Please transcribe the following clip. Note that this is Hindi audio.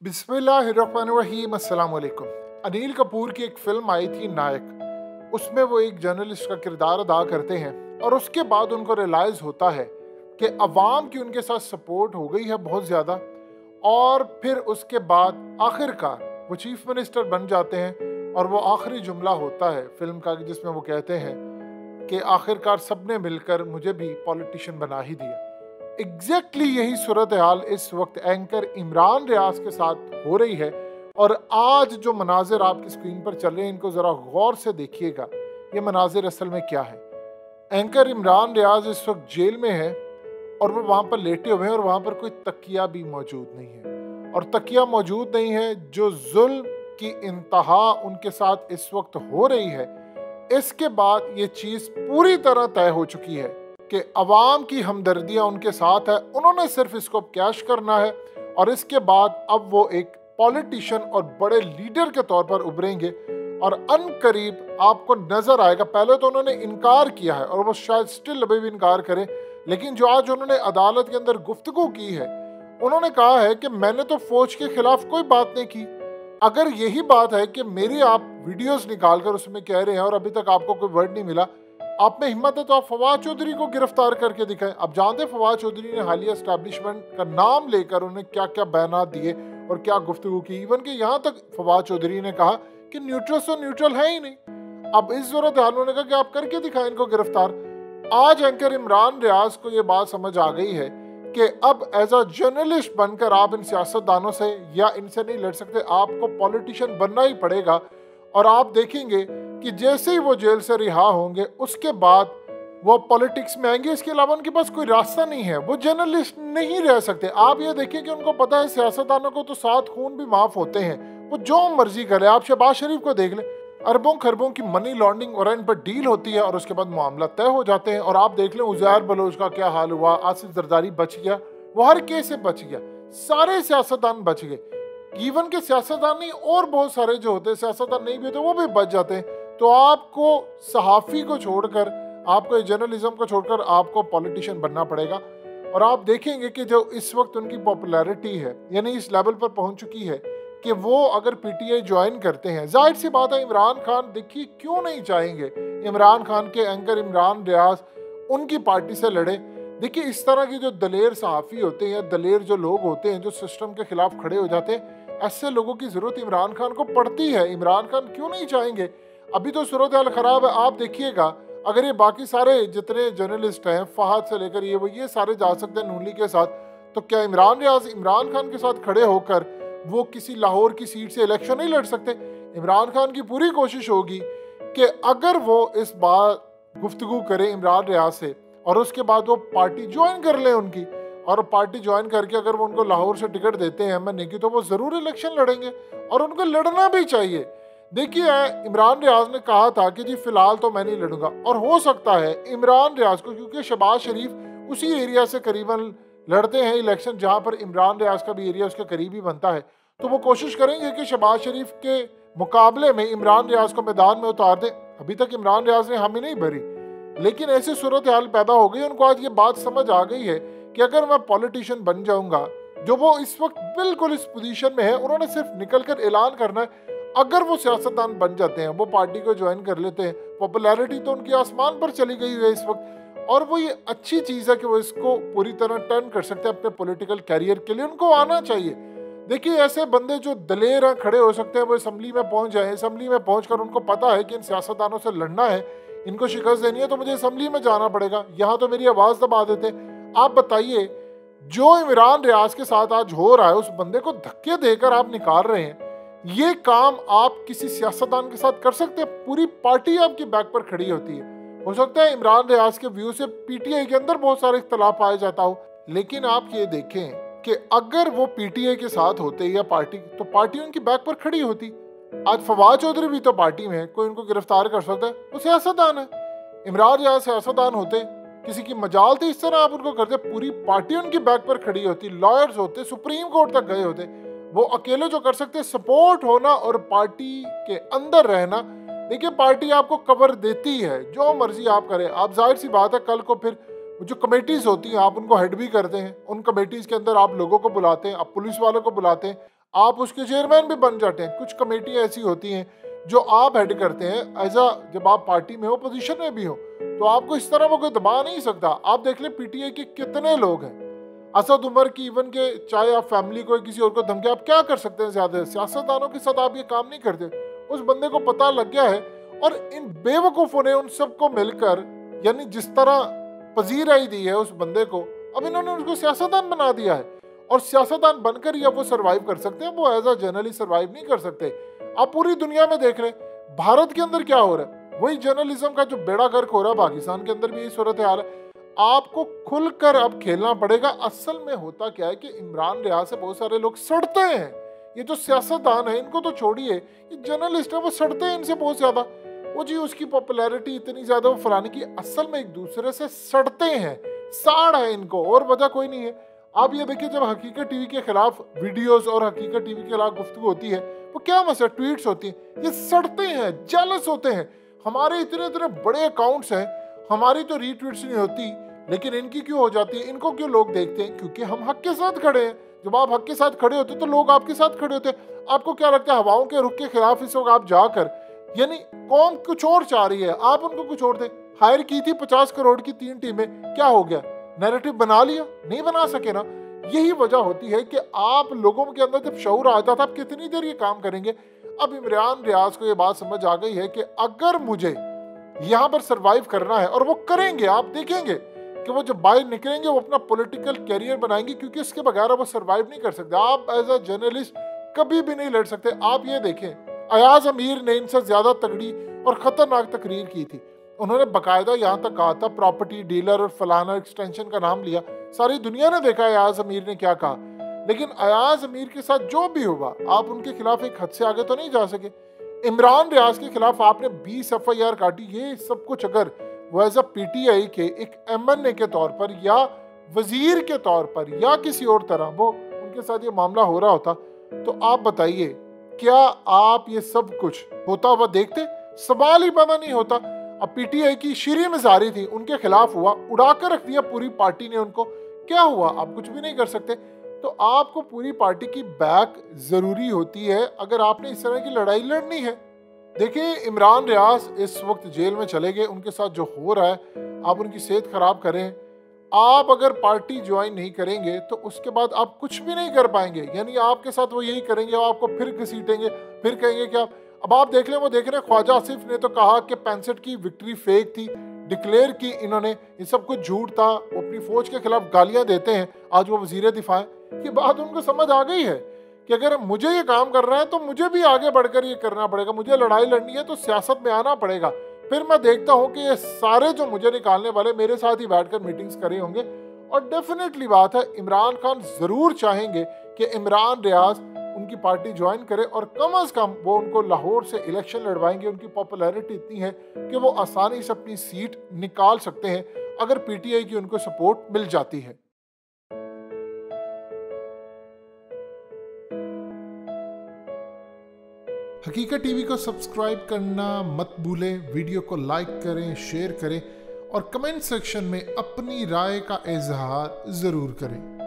बिस्मिल्लाहिर्रहमानिर्रहीम, अस्सलाम वालेकुम। अनिल कपूर की एक फिल्म आई थी नायक। उसमें वो एक जर्नलिस्ट का किरदार अदा करते हैं और उसके बाद उनको रियलाइज़ होता है कि अवाम की उनके साथ सपोर्ट हो गई है बहुत ज़्यादा। और फिर उसके बाद आखिरकार वो चीफ मिनिस्टर बन जाते हैं और वो आखिरी जुमला होता है फिल्म का जिसमें वो कहते हैं कि आखिरकार सबने मिलकर मुझे भी पॉलिटिशियन बना ही दिया। यही सूरत हाल इस वक्त एंकर इमरान रियाज के साथ हो रही है। और आज जो मनाजिर आपकी स्क्रीन पर चल रहे हैं इनको ज़रा गौर से देखिएगा, ये मनाजिर असल में क्या है। एंकर इमरान रियाज इस वक्त जेल में है और वो वहाँ पर लेटे हुए हैं और वहाँ पर कोई तकिया भी मौजूद नहीं है। और तकिया मौजूद नहीं है, जो जुल्म की इंतहा उनके साथ इस वक्त हो रही है। इसके बाद ये चीज़ पूरी तरह तय हो चुकी है कि अवाम की हमदर्दियाँ उनके साथ है, उन्होंने सिर्फ इसको कैश करना है। और इसके बाद अब वो एक पॉलिटिशियन और बड़े लीडर के तौर पर उभरेंगे और अनकरीब आपको नजर आएगा। पहले तो उन्होंने इनकार किया है और वो शायद स्टिल अभी भी इनकार करें, लेकिन जो आज उन्होंने अदालत के अंदर गुफ्तगू की है, उन्होंने कहा है कि मैंने तो फौज के खिलाफ कोई बात नहीं की। अगर यही बात है कि मेरी आप वीडियोस निकाल कर उसमें कह रहे हैं और अभी तक आपको कोई वर्ड नहीं मिला, आप में हिम्मत है तो आप फवाद चौधरी को गिरफ्तार करके दिखाएं। अब जानते हैं फवाद चौधरी ने हालिया एस्टैब्लिशमेंट का नाम लेकर उन्हें क्या क्या बयानात दिए और क्या गुफ्तगू की। इवन कि यहाँ तक फवाद चौधरी ने कहा कि न्यूट्रल है ही नहीं। अब इस सूरत हाल उन्होंने कहा कि आप करके दिखाएं इनको गिरफ्तार। आज एंकर इमरान रियाज को ये बात समझ आ गई है कि अब एज अ जर्नलिस्ट बनकर आप इन सियासतदानों से या इनसे नहीं लड़ सकते, आपको पॉलिटिशियन बनना ही पड़ेगा। और आप देखेंगे कि जैसे ही वो जेल से रिहा होंगे उसके बाद वो पॉलिटिक्स में आएंगे। इसके अलावा उनके पास कोई रास्ता नहीं है, वो जर्नलिस्ट नहीं रह सकते। आप ये देखिए कि उनको पता है सियासतदानों को तो 7 खून भी माफ होते हैं, वो जो मर्जी करे। आप शहबाज शरीफ को देख लें, अरबों खरबों की मनी लॉन्ड्रिंग और इन पर डील होती है और उसके बाद मामला तय हो जाते हैं। और आप देख लें उज़ैर बलोच का क्या हाल हुआ, आसिफ जरदारी बच गया, वो हर केस से बच गया, सारे सियासतदान बच गए। इवन के सियासतदान नहीं और बहुत सारे जो होते हैं सियासतदान नहीं भी होते वो भी बच जाते हैं। तो आपको सहाफ़ी को छोड़कर, आपको जर्नलिज्म को छोड़कर आपको पॉलिटिशियन बनना पड़ेगा। और आप देखेंगे कि जो इस वक्त उनकी पॉपुलैरिटी है यानी इस लेवल पर पहुंच चुकी है कि वो अगर पीटीआई ज्वाइन करते हैं, जाहिर सी बात है इमरान खान देखिए क्यों नहीं चाहेंगे इमरान खान के एंकर इमरान रियाज उनकी पार्टी से लड़े। देखिए इस तरह के जो दलेर सहाफ़ी होते हैं या दलेर जो लोग होते हैं जो सिस्टम के खिलाफ खड़े हो जाते हैं, ऐसे लोगों की ज़रूरत इमरान खान को पड़ती है। इमरान खान क्यों नहीं चाहेंगे? अभी तो सूरत हाल ख़राब है। आप देखिएगा अगर ये बाकी सारे जितने जर्नलिस्ट हैं, फहद से लेकर ये सारे जा सकते हैं नून लीग के साथ, तो क्या इमरान रियाज इमरान खान के साथ खड़े होकर वो किसी लाहौर की सीट से इलेक्शन नहीं लड़ सकते? इमरान खान की पूरी कोशिश होगी कि अगर वो इस बार गुफ्तगू करे इमरान रियाज से और उसके बाद वो पार्टी ज्वाइन कर ले उनकी, और पार्टी ज्वाइन करके अगर वो उनको लाहौर से टिकट देते हैं एमएनए की, तो वो ज़रूर इलेक्शन लड़ेंगे और उनको लड़ना भी चाहिए। देखिए इमरान रियाज ने कहा था कि जी फिलहाल तो मैं नहीं लड़ूंगा, और हो सकता है इमरान रियाज को, क्योंकि शहबाज शरीफ उसी एरिया से करीबन लड़ते हैं इलेक्शन जहां पर इमरान रियाज का भी एरिया उसके करीब ही बनता है, तो वो कोशिश करेंगे कि शहबाज शरीफ के मुकाबले में इमरान रियाज को मैदान में उतार दें। अभी तक इमरान रियाज ने हामी नहीं भरी, लेकिन ऐसी सूरत हाल पैदा हो गई, उनको आज ये बात समझ आ गई है कि अगर मैं पॉलिटिशियन बन जाऊंगा, जो वो इस वक्त बिल्कुल इस पोजीशन में है, उन्होंने सिर्फ निकल कर ऐलान करना है। अगर वो सियासतदान बन जाते हैं, वो पार्टी को ज्वाइन कर लेते हैं, पॉपुलैरिटी तो उनकी आसमान पर चली गई है इस वक्त, और वो ये अच्छी चीज़ है कि वो इसको पूरी तरह टर्न कर सकते हैं अपने पॉलिटिकल कैरियर के लिए। उनको आना चाहिए। देखिए ऐसे बंदे जो दलेर हैं, खड़े हो सकते हैं, वो असम्बली में पहुंच जाए। असम्बली में पहुंचकर उनको पता है कि इन सियासतदानों से लड़ना है, इनको शिकस्त देनी है, तो मुझे असम्बली में जाना पड़ेगा, यहाँ तो मेरी आवाज़ दबा देते हैं। आप बताइए जो इमरान रियाज के साथ आज हो रहा है, उस बंदे को धक्के देकर आप निकाल रहे हैं, ये काम आप किसी सियासतदान के साथ कर सकते हैं? पूरी पार्टी आपकी बैक पर खड़ी होती है। हो सकता है इमरान रियाज के व्यू से पीटीआई के अंदर बहुत सारे इख्तलाफ पाया जाता हो, लेकिन आप ये देखें कि अगर वो पीटीआई के साथ होते या पार्टी, तो पार्टी उनकी बैक पर खड़ी होती। आज फवाद चौधरी भी तो पार्टी में है, कोई उनको गिरफ्तार कर सकता है? वो सियासतदान है। इमरान रियाज सियासतदान होते, किसी की मजाल थी इस तरह आप उनको करते? पूरी पार्टी उनकी बैक पर खड़ी होती, लॉयर्स होते, सुप्रीम कोर्ट तक गए होते। वो अकेले जो कर सकते सपोर्ट होना और पार्टी के अंदर रहना। देखिए पार्टी आपको कवर देती है, जो मर्जी आप करें। आप जाहिर सी बात है कल को फिर जो कमेटीज होती हैं आप उनको हेड भी करते हैं, उन कमेटीज के अंदर आप लोगों को बुलाते हैं, आप पुलिस वालों को बुलाते हैं, आप उसके चेयरमैन भी बन जाते हैं। कुछ कमेटियां ऐसी होती हैं जो आप हेड करते हैं एज अ, जब आप पार्टी में हो, पोजीशन में भी हो, तो आपको इस तरह वो कोई दबा नहीं सकता। आप देख ले पीटीआई के कितने लोग हैं, असद उमर की इवन के, चाहे आप फैमिली को किसी और को धमकी, आप क्या कर सकते हैं? ज्यादा सियासतदानों के साथ आप ये काम नहीं करते। उस बंदे को पता लग गया है और इन बेवकूफों ने उन सबको मिलकर, यानी जिस तरह पजीराई दी है उस बंदे को, अब इन्होंने उसको सियासतदान बना दिया है। और सियासतदान बनकर ही अब वो सर्वाइव कर सकते हैं, वो एज अ जर्नलिस्ट सर्वाइव नहीं कर सकते। आप पूरी दुनिया में देख रहे, भारत के अंदर क्या हो रहा है, वही जर्नलिज्म का जो बेड़ा गर्क हो रहा है, पाकिस्तान के अंदर भी यही सूरत हाल है। आपको खुलकर अब खेलना पड़ेगा। असल में होता क्या है कि इमरान रियाज से बहुत सारे लोग सड़ते हैं। ये जो सियासतदान है इनको तो छोड़िए, ये जर्नलिस्ट है वो सड़ते हैं इनसे बहुत ज्यादा। वो जी उसकी पॉपुलैरिटी इतनी ज्यादा वो फलाने की, असल में एक दूसरे से सड़ते हैं, साड़ है इनको, और वजह कोई नहीं है। आप ये देखिए, जब हकीकत टीवी के खिलाफ वीडियोस और हकीकत टीवी के खिलाफ गुफ्तगू होती है, वो क्या मसला, ट्वीट्स होती हैं, ये सड़ते हैं, जेलस होते हैं। हमारे इतने इतने बड़े अकाउंट्स हैं, हमारी तो रीट्वीट्स नहीं होती, लेकिन इनकी क्यों हो जाती है? इनको क्यों लोग देखते हैं? क्योंकि हम हक के साथ खड़े हैं। जब आप हक के साथ खड़े होते तो लोग आपके साथ खड़े होते। आपको क्या लगता है हवाओं के रुख के खिलाफ इस वक्त आप जाकर, यानी कौम कुछ और चाह रही है, आप उनको कुछ और दे। हायर की थी 50 करोड़ की 3 टीमें, क्या हो गया? नैरेटिव बना लिया? नहीं बना सके ना। यही वजह होती है कि आप लोगों के अंदर जब शऊर आता था, आप कितनी देर ये काम करेंगे। अब इमरान रियाज को ये बात समझ आ गई है कि अगर मुझे यहाँ पर सरवाइव करना है, और वो करेंगे, आप देखेंगे कि वो जब बाहर निकलेंगे वो अपना पॉलिटिकल कैरियर बनाएंगे, क्योंकि इसके बगैर वो सरवाइव नहीं कर सकते। आप एज अ जर्नलिस्ट कभी भी नहीं लड़ सकते। आप ये देखें, अयाज अमीर ने इनसे ज्यादा तगड़ी और खतरनाक तकरीर की थी। उन्होंने बाकायदा यहाँ तक कहा था प्रॉपर्टी डीलर और फलाना एक्सटेंशन का नाम लिया। सारी दुनिया ने देखा अयाज अमीर ने क्या कहा, लेकिन अयाज अमीर के साथ जो भी हुआ, आप उनके खिलाफ एक हद से आगे तो नहीं जा सके। इमरान रियाज के खिलाफ आपने 20 FIR काटी। ये सब कुछ अगर वो एज अ पीटीआई के एक MNA के तौर पर या वजीर के तौर पर या किसी और तरह वो उनके साथ ये मामला हो रहा होता, तो आप बताइए क्या आप ये सब कुछ होता हुआ देखते? सवाल ही पैदा नहीं होता। अब पीटीआई की शीरी मजारी थी, उनके खिलाफ हुआ, उड़ाकर रख दिया पूरी पार्टी ने उनको। क्या हुआ? आप कुछ भी नहीं कर सकते। तो आपको पूरी पार्टी की बैक जरूरी होती है अगर आपने इस तरह की लड़ाई लड़नी है। देखिए, इमरान रियाज इस वक्त जेल में चले गए, उनके साथ जो हो रहा है, आप उनकी सेहत खराब करें। आप अगर पार्टी ज्वाइन नहीं करेंगे तो उसके बाद आप कुछ भी नहीं कर पाएंगे। यानी आपके साथ वो यही करेंगे, आपको फिर घसीटेंगे, फिर कहेंगे कि अब आप देख लें, वो देख रहे हैं ख्वाजा आसिफ ने तो कहा कि 65 की विक्ट्री फेक थी, डिक्लेयर की इन्होंने, ये सब कुछ झूठ था। वो अपनी फौज के खिलाफ गालियां देते हैं, आज वो वजीर दिफा है। ये बात उनको समझ आ गई है कि अगर मुझे ये काम करना है तो मुझे भी आगे बढ़कर ये करना पड़ेगा, मुझे लड़ाई लड़नी है तो सियासत में आना पड़ेगा। फिर मैं देखता हूँ कि ये सारे जो मुझे निकालने वाले मेरे साथ ही बैठकर मीटिंग्स करे होंगे। और डेफिनेटली बात है, इमरान खान जरूर चाहेंगे कि इमरान रियाज उनकी पार्टी ज्वाइन करे, और कम अज कम वो उनको लाहौर से इलेक्शन लड़वाएंगे। उनकी पॉपुलैरिटी इतनी है कि वो आसानी से अपनी सीट निकाल सकते हैं अगर पीटीआई की उनको सपोर्ट मिल जाती है। हकीकत टीवी को सब्सक्राइब करना मत भूलें, वीडियो को लाइक करें, शेयर करें और कमेंट सेक्शन में अपनी राय का इजहार जरूर करें।